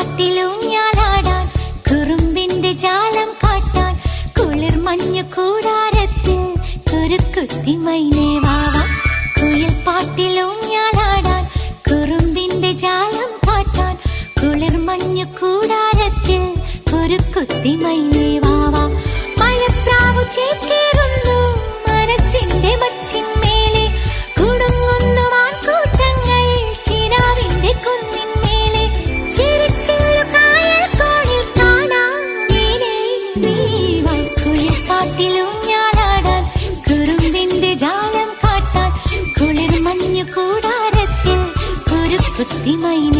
പാട്ടിലൂഞ്ഞാലാടാൻ കുറുമ്പിന്റെ ജാലം കാട്ടാൻ കുളിർ മഞ്ഞു കൂടാരത്തിൽ കുരുക്കുത്തി മൈനേ വാവാ. കുയിൽ പാട്ടിലൂഞ്ഞാലാടാൻ കുറുമ്പിന്റെ ജാലം കാട്ടാൻ കുളിർ മഞ്ഞു കൂടാരത്തിൽ കുരുക്കുത്തി മൈനേ വാവാ. മഴപ്രാവു ചേക്കേറുന്നു മനസ്സിന്റെ മച്ചിന്മേലെ കുടുങ്ങുന്നു മാൻകൂട്ടങ്ങൾ കിനാവിന്റെ കുന്നിന്മേലെ ചിരിച്ചില്ലു കായൽ കോണിൽ കാണാം നീലേ നീവാ. കുയിൽ പാട്ടിലൂഞ്ഞാലാടാൻ കുറുമ്പിന്റെ ജാലം കാട്ടാൻ കുളിർ മഞ്ഞു കൂടാരത്തിൽ കുരുക്കുത്തി മൈനേ